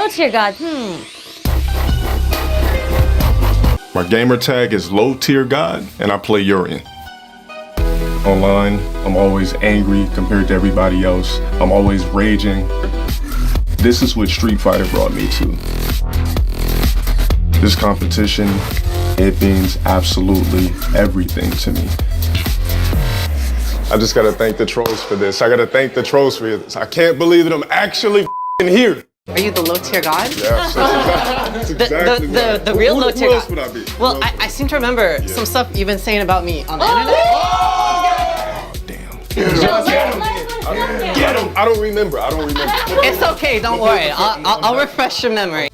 tier god. My gamer tag is low tier god, and I play Urien. Online, I'm always angry compared to everybody else. I'm always raging. This is what Street Fighter brought me to. This competition, it means absolutely everything to me. I just gotta thank the trolls for this. I gotta thank the trolls for this. I can't believe that I'm actually here. Are you the low tier god? Yes, that's exactly the real low tier god. Who else would I be? Well, I seem to remember some stuff you've been saying about me on the internet. Oh, damn. Get him. I don't remember. It's okay, don't worry. I'll refresh your memory.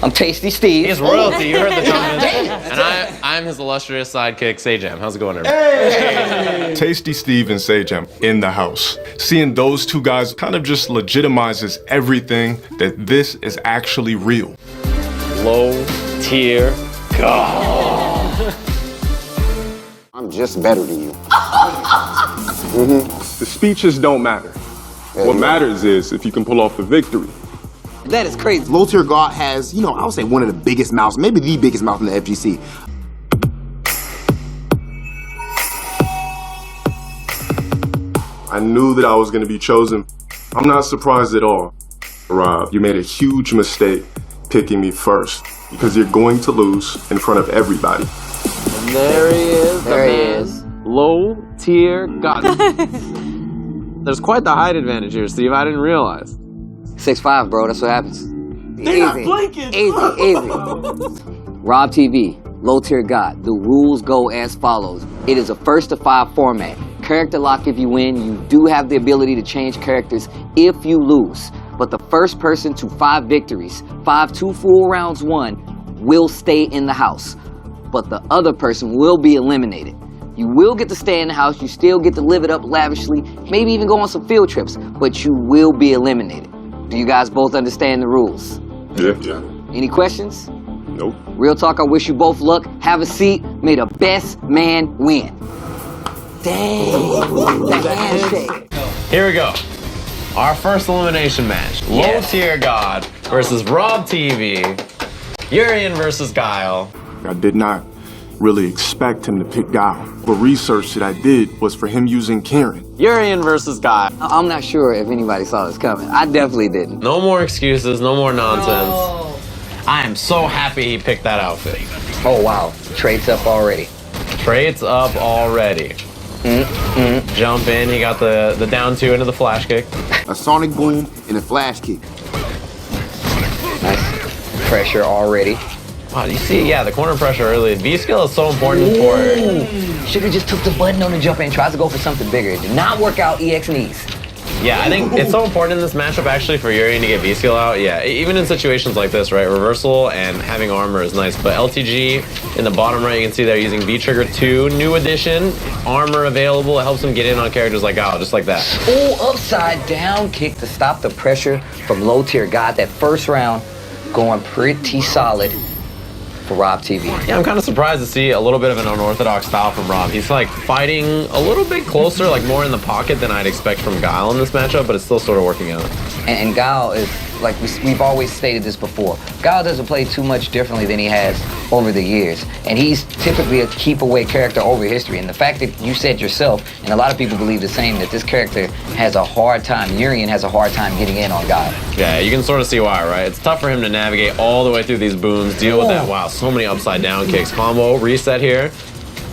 I'm Tasty Steve. He's royalty, you heard the comments. And I'm his illustrious sidekick, Sajam. How's it going, everybody? Hey. Tasty Steve and Sajam in the house. Seeing those two guys kind of just legitimizes everything that this is actually real. Low tier god. I'm just better than you. The speeches don't matter. What matters is if you can pull off the victory. That is crazy. Low tier god has, I would say one of the biggest mouths, maybe the biggest mouth in the FGC. I knew that I was going to be chosen. I'm not surprised at all. Rob, you made a huge mistake picking me first because you're going to lose in front of everybody. And there he is. There he is. Low tier god. There's quite the height advantage here, Steve. I didn't realize. 6'5", bro. That's what happens. They're not blinking. Easy. Rob TV, low tier god. The rules go as follows. It is a 1st to 5 format. Character lock if you win. You do have the ability to change characters if you lose. But the first person to 5 victories, 2 full rounds won, will stay in the house. But the other person will be eliminated. You will get to stay in the house. You still get to live it up lavishly. Maybe even go on some field trips. But you will be eliminated. Do you guys both understand the rules? Yeah. Any questions? Nope. Real talk, I wish you both luck. Have a seat. May the best man win. Dang. That handshake. Here we go. Our first elimination match. Low tier god versus Rob TV. Urien versus Guile. I did not really expect him to pick Guile. The research that I did was for him using Karen. Urien versus Guile. I'm not sure if anybody saw this coming. I definitely didn't. No more excuses, no more nonsense. No. I am so happy he picked that outfit. Oh, wow. Traits up already. Traits up already. Jump in, he got the down 2 into the flash kick. A sonic boom and a flash kick. Nice. Pressure already. Wow, you see, the corner pressure early. V-skill is so important for it. Should've just took the button on the jump and tried to go for something bigger. It did not work out EX knees. Yeah, I think it's so important in this matchup actually for Urien to get V-skill out. Yeah, even in situations like this, right? Reversal and having armor is nice, but LTG in the bottom right, you can see they're using V-Trigger 2, new addition, armor available. It helps him get in on characters like Guile, just like that. Oh, upside down kick to stop the pressure from low tier god. That first round going pretty solid for Rob TV. Yeah, I'm kind of surprised to see a little bit of an unorthodox style from Rob. He's like fighting a little bit closer, like more in the pocket than I'd expect from Guile in this matchup, but it's still sort of working out. And Guile is, like we've always stated this before, Guile doesn't play too much differently than he has over the years. And he's typically a keep-away character over history. And the fact that you said yourself, and a lot of people believe the same, that this character has a hard time, Urien has a hard time getting in on Guile. Yeah, you can sort of see why, right? It's tough for him to navigate all the way through these booms, deal with that. Wow, so many upside down kicks. Combo, reset here.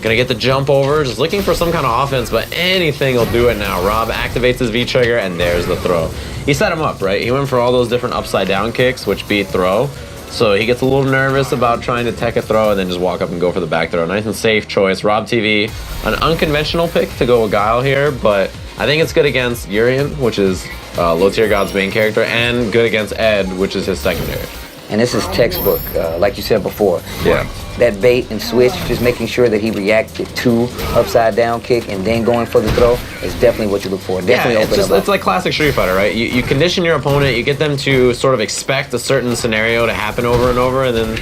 Gonna get the jump over, just looking for some kind of offense, but anything will do it now. Rob activates his V-trigger, and there's the throw. He set him up, right? He went for all those different upside down kicks, which beat throw. So he gets a little nervous about trying to tech a throw and then just walk up and go for the back throw. Nice and safe choice. Rob TV, an unconventional pick to go with Guile here, but I think it's good against Urien, which is low tier god's main character, and good against Ed, which is his secondary. And this is textbook, like you said before. Yeah. That bait and switch, just making sure that he reacted to upside down kick and then going for the throw is definitely what you look for. Definitely it's like classic Street Fighter, right? You condition your opponent, you get them to sort of expect a certain scenario to happen over and over, and then,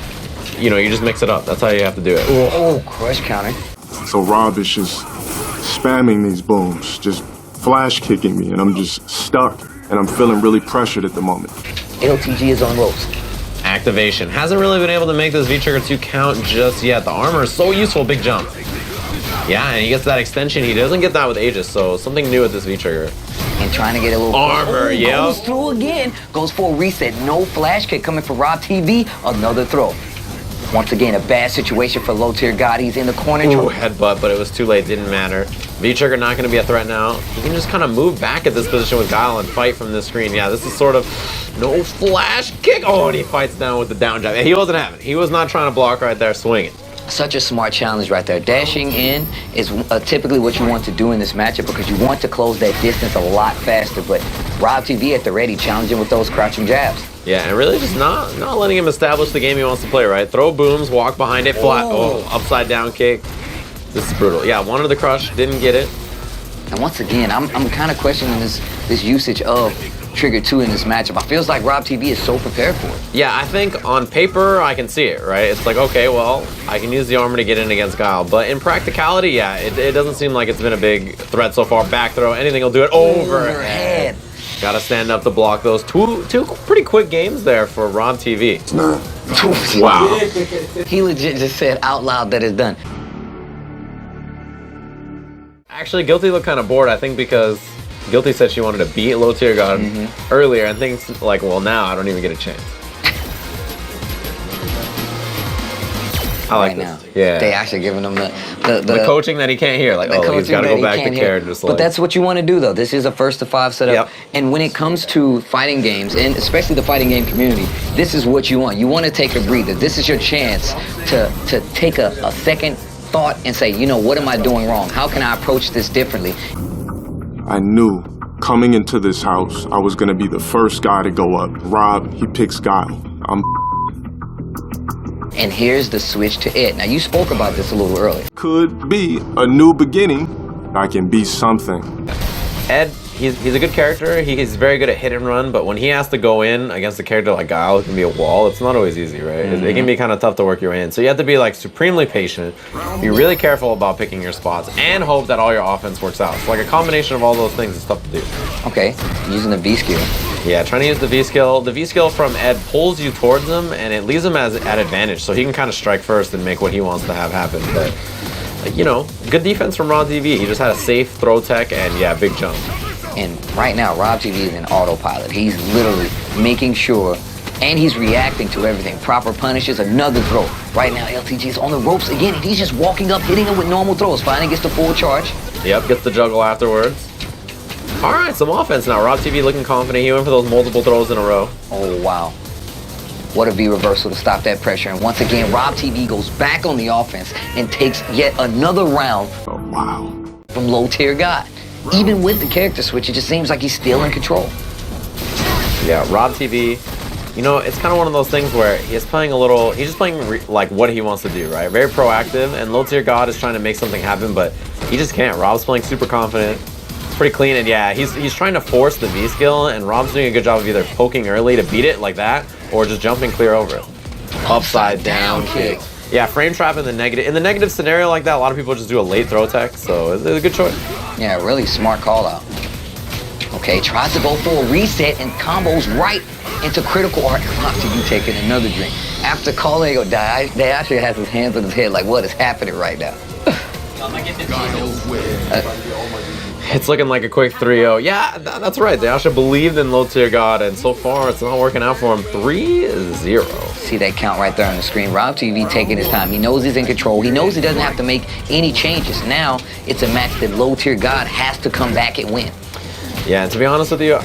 you just mix it up. That's how you have to do it. Oh, crush counter. So Rob is just spamming these booms, just flash kicking me, and I'm just stuck, and I'm feeling really pressured at the moment. LTG is on ropes. Activation. Hasn't really been able to make this V-Trigger 2 count just yet. The armor is so useful, big jump. Yeah, and he gets that extension. He doesn't get that with Aegis, so something new with this V-Trigger. And trying to get a little armor, yeah. Goes through again. Goes for a reset. No flash kick coming for Rob TV. Another throw. Once again, a bad situation for low tier God. He's in the corner. Ooh, headbutt, but it was too late. Didn't matter. V-Trigger not going to be a threat now. He can just kind of move back at this position with Guile and fight from this screen. Yeah, this is sort of no flash kick. Oh, and he fights down with the down jab. He wasn't having it. He was not trying to block right there, swinging. Such a smart challenge right there. Dashing in is typically what you want to do in this matchup because you want to close that distance a lot faster. But Rob TV at the ready, challenging with those crouching jabs. Yeah, and really just not letting him establish the game he wants to play, right? Throw booms, walk behind it, flat. Oh, upside down kick. This is brutal. Yeah, wanted the crush, didn't get it. And once again, I'm kind of questioning this usage of Trigger 2 in this matchup. I feels like Rob TV is so prepared for it. Yeah, I think on paper, I can see it, right? It's like, okay, well, I can use the armor to get in against Guile. But in practicality, yeah, it doesn't seem like it's been a big threat so far. Back throw, anything will do it. Overhead. Got to stand up to block those. Two pretty quick games there for Rob TV. Wow. He legit just said out loud that it's done. Actually, Guilty looked kind of bored, I think, because Guilty said she wanted to beat Low Tier God earlier, and thinks like, well, now I don't even get a chance. I like right this. now. Yeah. They actually giving him the coaching that he can't hear. Like, oh, he's got to go back to character. But that's what you want to do, though. This is a 1-to-5 setup. Yep. And when it comes to fighting games, and especially the fighting game community, this is what you want. You want to take a breather. This is your chance to take a second thought and say, you know, what am I doing wrong? How can I approach this differently? I knew coming into this house, I was gonna be the first guy to go up. Rob, he picks Guile. And here's the switch to Ed. Now, you spoke about this a little earlier. Could be a new beginning. I can be something. Ed, he's a good character. He's very good at hit and run, but when he has to go in against a character like Guile, it can be a wall. It's not always easy, right? It can be kind of tough to work your way in. So you have to be like supremely patient, be really careful about picking your spots, and hope that all your offense works out. So like a combination of all those things is tough to do. Okay, using the V skill. Yeah, trying to use the V skill. The V skill from Ed pulls you towards him, and it leaves him at advantage, so he can kind of strike first and make what he wants to have happen. But, you know, good defense from Rob TV. He just had a safe throw tech, and yeah, big jump. And right now, Rob TV is in autopilot. He's literally making sure, and he's reacting to everything. Proper punishes, another throw. Right now, LTG is on the ropes again, and he's just walking up, hitting him with normal throws. Finally gets the full charge. Yep, gets the juggle afterwards. All right, some offense now. Rob TV looking confident. He went for those multiple throws in a row. Oh, wow. What a V reversal to stop that pressure. And once again, Rob TV goes back on the offense and takes yet another round from Low Tier God. Even with the character switch, it just seems like he's still in control. Yeah, Rob TV, you know, it's kind of one of those things where he's playing he's just playing like what he wants to do, right? Very proactive, and Low Tier God is trying to make something happen, but he just can't. Rob's playing super confident. Pretty clean, and yeah, he's trying to force the V skill, and Rob's doing a good job of either poking early to beat it like that, or just jumping clear over it. Upside down kick. Yeah, frame trap in the negative. In the negative scenario like that, a lot of people just do a late throw tech, so it's a good choice. Yeah, really smart call out. Okay, tries to go for a reset and combos right into critical art. Rob TV taking another drink. After calling it die, they actually has his hands on his head like, what is happening right now? It's looking like a quick 3-0. Yeah, that's right. They actually believed in Low Tier God, and so far it's not working out for him. 3-0. See that count right there on the screen. Rob TV taking his time. He knows he's in control. He knows he doesn't have to make any changes. Now it's a match that Low Tier God has to come back and win. Yeah, and to be honest with you,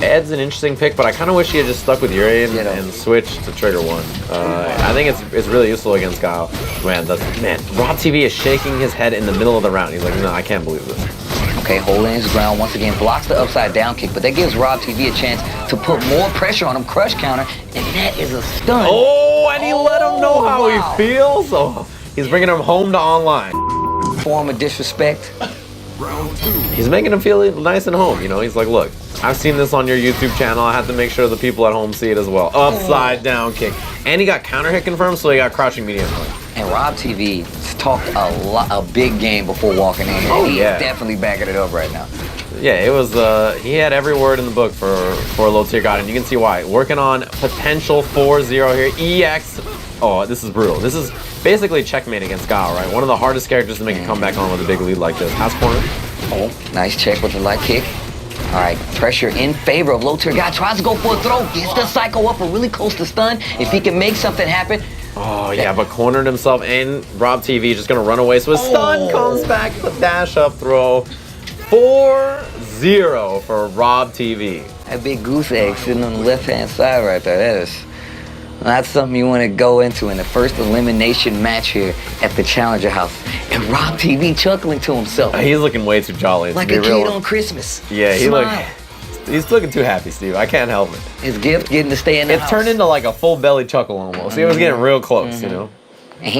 Ed's an interesting pick, but I kind of wish he had just stuck with Urien and switched to Trigger 1. I think it's really useful against Guile. Man, Rob TV is shaking his head in the middle of the round. He's like, no, I can't believe this. Okay, holding his ground once again, blocks the upside down kick, but that gives Rob TV a chance to put more pressure on him, crush counter, and that is a stun. Oh, and he let him know how he feels. Oh, he's bringing him home to online. Form of disrespect. He's making him feel nice and home, you know? He's like, look, I've seen this on your YouTube channel. I have to make sure the people at home see it as well. Upside down kick. And he got counter hit confirmed, so he got crouching medium. And Rob TV talked a big game before walking in. Oh, He's yeah. definitely backing it up right now. Yeah, it was, he had every word in the book for low tier god, and you can see why. Working on potential 4-0 here. EX, oh, this is brutal. This is basically checkmate against Guile, right? One of the hardest characters to make a comeback on with a big lead like this. House corner. Oh, nice check with the light kick. All right, pressure in favor of low tier god. Tries to go for a throw, gets the psycho up, or really close to stun. If he can make something happen. Oh, yeah, but cornered himself, and Rob TV just going to run away. So his stun comes back, the dash up throw. 4-0 for Rob TV. That big goose egg sitting on the left-hand side right there, that's something you want to go into in the first elimination match here at the Challenger House. And Rob TV chuckling to himself. He's looking way too jolly. Like a kid on Christmas. Yeah, he's looking too happy, Steve. I can't help it. His gift getting to stay in the house. It turned into like a full belly chuckle almost. He was getting real close, you know? And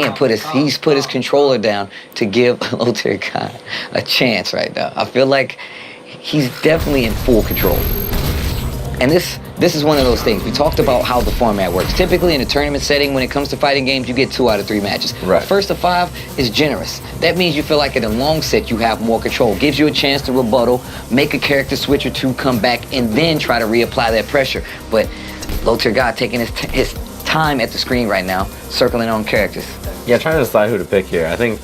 he's put his controller down to give low tier god a chance right now. I feel like he's definitely in full control. And this is one of those things. We talked about how the format works. Typically in a tournament setting, when it comes to fighting games, you get 2 out of 3 matches. Right. First to 5 is generous. That means you feel like in a long set you have more control. Gives you a chance to rebuttal, make a character switch or 2, come back, and then try to reapply that pressure. But low tier god taking his time at the screen right now, circling on characters. Yeah, trying to decide who to pick here. I think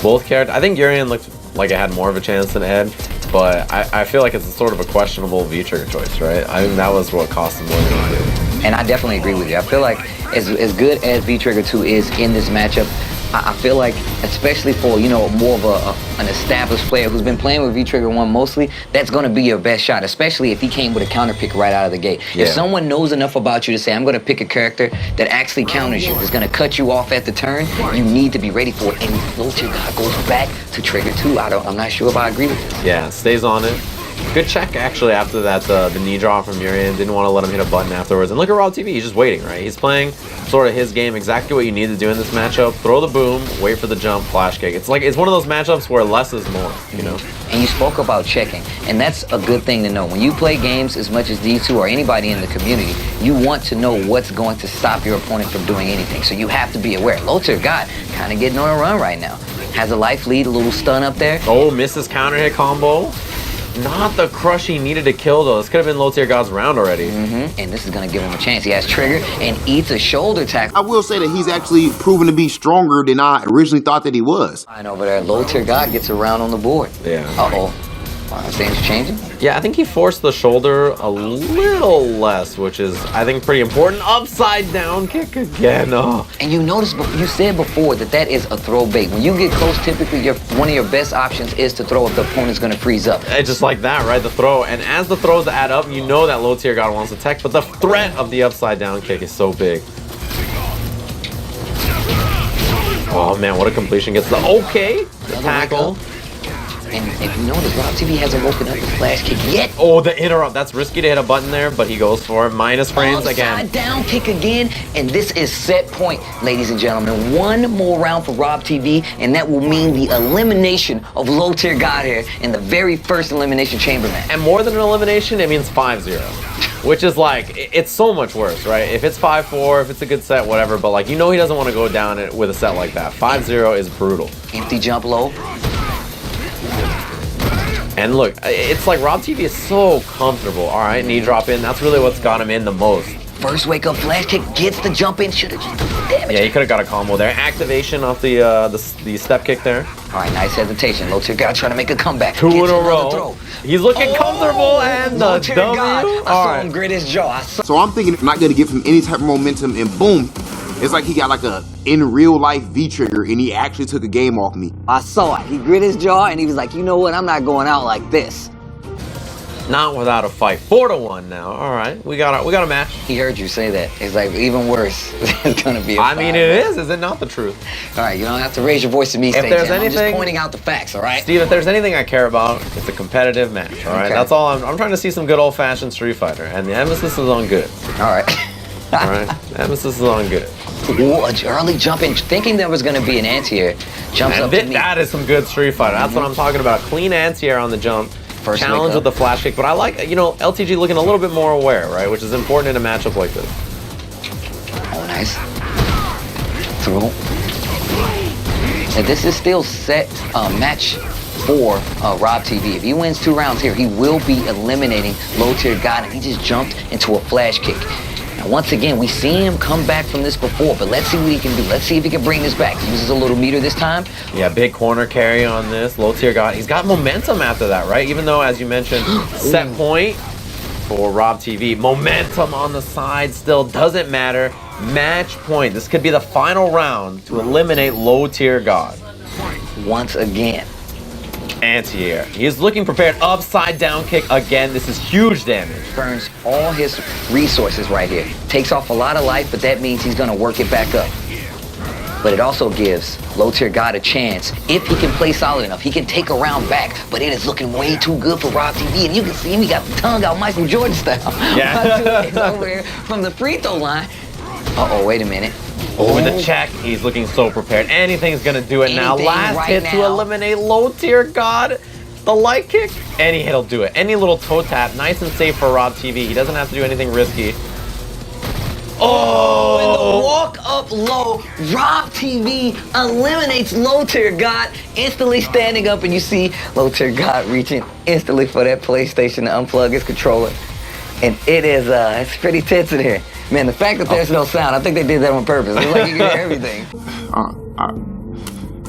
both characters. I think Urien looked like it had more of a chance than Ed, but I feel like it's sort of a questionable V-trigger choice, right? I think that was what cost him more than anything. And I definitely agree with you. I feel like as good as V-Trigger 2 is in this matchup, I feel like, especially for, you know, more of an established player who's been playing with V-Trigger 1 mostly, that's going to be your best shot, especially if he came with a counter pick right out of the gate. Yeah. If someone knows enough about you to say, I'm going to pick a character that actually counters you, is going to cut you off at the turn, you need to be ready for it. And low tier god goes back to trigger 2. I'm not sure if I agree with this. Yeah, stays on it. Good check, actually, after that, the knee draw from Urien. Didn't want to let him hit a button afterwards. And look at Rob TV, he's just waiting, right? He's playing sort of his game, exactly what you need to do in this matchup. Throw the boom, wait for the jump, flash kick. It's like, it's one of those matchups where less is more, you know? And you spoke about checking, and that's a good thing to know. When you play games as much as these two or anybody in the community, you want to know what's going to stop your opponent from doing anything. So you have to be aware. Low tier god kind of getting on a run right now. Has a life lead, a little stun up there. Oh, misses counter hit combo. Not the crush he needed to kill, though. This could have been low tier god's round already. And this is going to give him a chance. He has trigger and eats a shoulder tackle. I will say that he's actually proven to be stronger than I originally thought that he was. Fine over there. Low tier god gets a round on the board. Yeah. Uh-oh. Things changing? Yeah, I think he forced the shoulder a little less, which is, I think, pretty important. Upside down kick again. Oh. And you noticed, you said before that is a throw bait. When you get close, typically one of your best options is to throw if the opponent's going to freeze up. It's just like that, right? The throw. And as the throws add up, you know that low tier god wants to tech, but the threat of the upside down kick is so big. Oh, man, what a completion gets the okay. The tackle. And if you notice, Rob TV hasn't woken up the flash kick yet. Oh, the interrupt. That's risky to hit a button there, but he goes for it. Minus frames again. Upside down kick again, and this is set point, ladies and gentlemen. One more round for Rob TV, and that will mean the elimination of low tier god here in the very first elimination chamber match. And more than an elimination, it means 5-0. Which is like, it's so much worse, right? If it's 5-4, if it's a good set, whatever, but like, you know he doesn't want to go down with a set like that. 5-0 is brutal. Empty jump low. And look, it's like Rob TV is so comfortable. All right, knee drop in. That's really what's got him in the most. First wake up flash kick, gets the jump in, should have just done the damage. Yeah, he could have got a combo there. Activation off the step kick there. All right, nice hesitation. Low tier god trying to make a comeback. 2 in a row. Throw. He's looking comfortable, and the W. I saw him grit his jaw. So I'm thinking I'm not going to give him any type of momentum, and boom, it's like he got like a in real life V-trigger, and he actually took a game off me. I saw it. He grit his jaw, and he was like, you know what? I'm not going out like this. Not without a fight. 4-1 now. All right, we got a match. He heard you say that. It's like even worse. It's gonna be. I mean, it is. Is it not the truth? All right, you don't have to raise your voice to me. If there's anything, I'm just pointing out the facts. All right, Steve. If there's anything I care about, it's a competitive match. All right, Okay. that's all. I'm trying to see some good old-fashioned Street Fighter, and the emphasis is on good. all right. All right, the emphasis is on good. Ooh, an early jump in, thinking there was gonna be an anti-air. Jumps And up to me. that is some good Street Fighter. That's what I'm talking about. Clean anti-air on the jump. First Challenge wake with up. the flash kick, but I like, you know, LTG looking a little bit more aware, right? Which is important in a matchup like this. Oh, nice. Through. And this is still set match for Rob TV. If he wins 2 rounds here, he will be eliminating low-tier God, and he just jumped into a flash kick. Now, once again, we see him come back from this before, but let's see what he can do. Let's see if he can bring this back. He uses a little meter this time. Yeah, big corner carry on this. Low tier God. He's got momentum after that, right? Even though, as you mentioned, set point for Rob TV. Momentum on the side still doesn't matter. Match point. This could be the final round to eliminate low tier God. Once again. Anti-air. He's looking prepared. Upside down kick again. This is huge damage. Burns all his resources right here. Takes off a lot of life, but that means he's gonna work it back up. But it also gives low-tier God a chance. If he can play solid enough, he can take a round back, but it is looking way too good for Rob TV, and you can see him, he got the tongue out Michael Jordan style. Yeah. He's over here from the free throw line. Uh-oh, wait a minute. Oh, with the check, he's looking so prepared. Anything's gonna do it now. Anything Last right hit now. to eliminate low tier God. The light kick, any hit'll do it. Any little toe tap, nice and safe for Rob TV. He doesn't have to do anything risky. Oh! And the walk up low, Rob TV eliminates low tier God, instantly standing up, and you see low tier God reaching instantly for that PlayStation to unplug his controller. And it is, it's pretty tense in here. Man, the fact that there's no sound, I think they did that on purpose. It's like you can hear everything.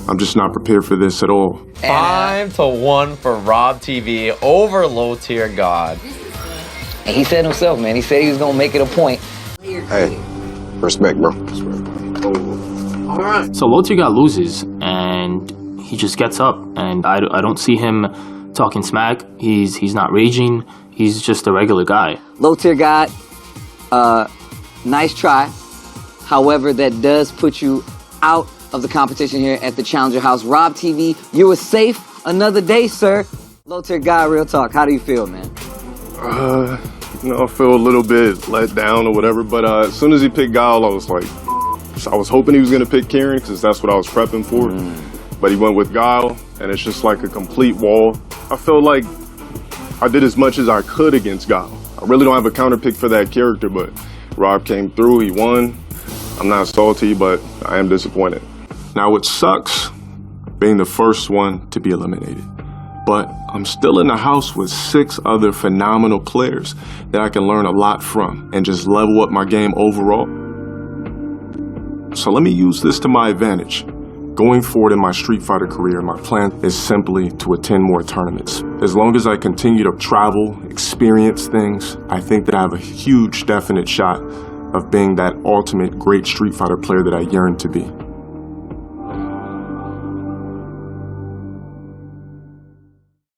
I'm just not prepared for this at all. 5-1 for Rob TV over low tier God. And he said himself, man, he said he was gonna make it a point. Hey, respect, bro. So low tier God loses, and he just gets up, and I don't see him talking smack. He's not raging. He's just a regular guy. Low tier God, nice try. However, that does put you out of the competition here at the Challenger House. Rob TV, you were safe another day, sir. Low tier God, real talk, how do you feel, man? I feel a little bit let down or whatever, but as soon as he picked Guile, I was hoping he was going to pick Kieran because that's what I was prepping for. But he went with Guile, and it's just like a complete wall. I feel like I did as much as I could against Guile. I really don't have a counter pick for that character, but Rob came through, he won. I'm not salty, but I am disappointed. Now, it sucks being the first one to be eliminated, but I'm still in the house with 6 other phenomenal players that I can learn a lot from and just level up my game overall. So let me use this to my advantage. Going forward in my Street Fighter career, my plan is simply to attend more tournaments. As long as I continue to travel, experience things, I think that I have a huge definite shot of being that ultimate great Street Fighter player that I yearn to be.